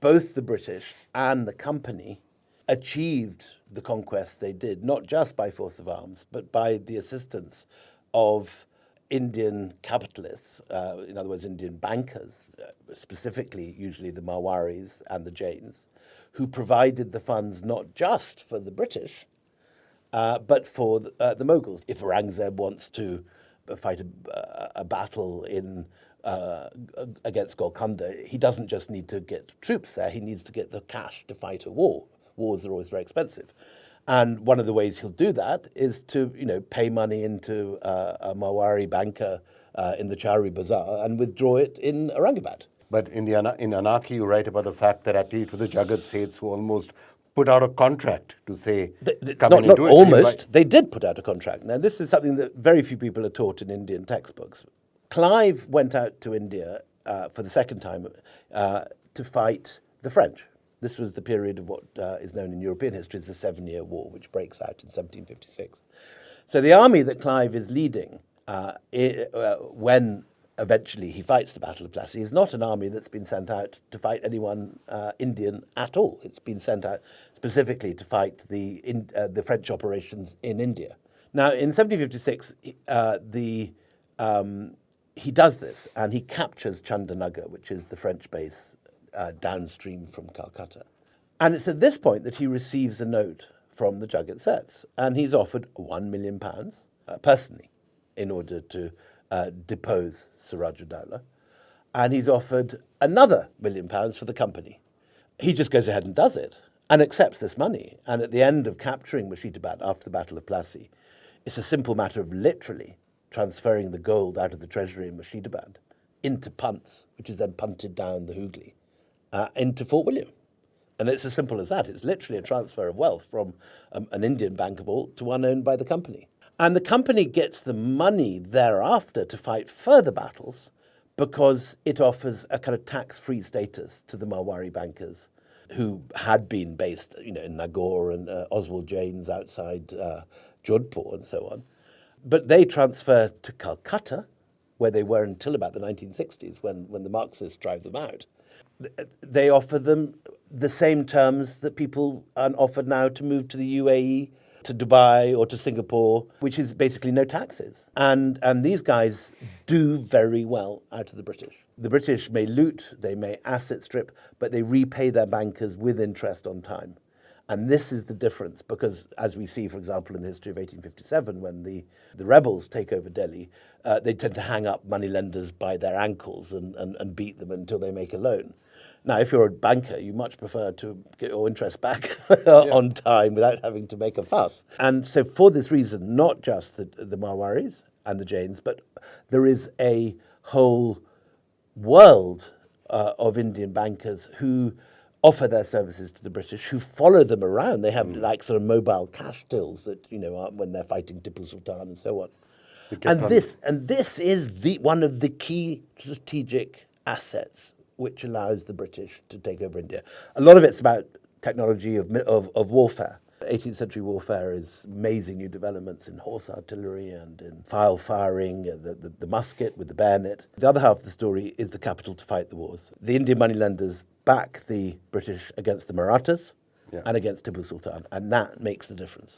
both the British and the company achieved the conquest they did, not just by force of arms, but by the assistance of Indian capitalists, in other words, Indian bankers, specifically usually the Marwaris and the Jains, who provided the funds not just for the British, but for the Mughals. If Aurangzeb wants to fight a battle against Golconda, he doesn't just need to get troops there, he needs to get the cash to fight a war. Wars are always very expensive. And one of the ways he'll do that is to, pay money into a Marwari banker in the Chowri Bazaar and withdraw it in Aurangabad. But in Anarchy, you write about the fact that at least with the Jagat Seths who almost put out a contract to say, come in and do it. Almost, they did put out a contract. Now, this is something that very few people are taught in Indian textbooks. Clive went out to India for the second time to fight the French. This was the period of what is known in European history as the 7-Year War, which breaks out in 1756. So the army that Clive is leading when eventually he fights the Battle of Plassey is not an army that's been sent out to fight anyone Indian at all. It's been sent out specifically to fight the French operations in India. Now, in 1756, he does this, and he captures Chandanagar, which is the French base downstream from Calcutta. And it's at this point that he receives a note from the Jagat Seths, and he's offered £1 million personally in order to depose Siraj-ud-Dowlah, and he's offered another £1 million for the company. He just goes ahead and does it and accepts this money. And at the end of capturing Murshidabad after the Battle of Plassey, it's a simple matter of literally transferring the gold out of the treasury in Murshidabad into punts, which is then punted down the Hooghly into Fort William. And it's as simple as that. It's literally a transfer of wealth from an Indian bank vault to one owned by the company. And the company gets the money thereafter to fight further battles because it offers a kind of tax-free status to the Marwari bankers who had been based, in Nagaur and Oswald Jain's outside Jodhpur and so on. But they transfer to Calcutta, where they were until about the 1960s when the Marxists drive them out. They offer them the same terms that people are offered now to move to the UAE, to Dubai or to Singapore, which is basically no taxes. And these guys do very well out of the British. The British may loot, they may asset strip, but they repay their bankers with interest on time. And this is the difference, because as we see, for example, in the history of 1857, when the rebels take over Delhi, they tend to hang up moneylenders by their ankles and beat them until they make a loan. Now, if you're a banker, you much prefer to get your interest back on time without having to make a fuss. And so for this reason, not just the Marwaris and the Jains, but there is a whole world of Indian bankers who offer their services to the British, who follow them around. They have like sort of mobile cash tills that, when they're fighting Tipu Sultan and so on. And this is one of the key strategic assets which allows the British to take over India. A lot of it's about technology of warfare. 18th century warfare is amazing new developments in horse artillery and in file firing, the musket with the bayonet. The other half of the story is the capital to fight the wars. The Indian moneylenders back the British against the Marathas and against Tipu Sultan, and that makes the difference.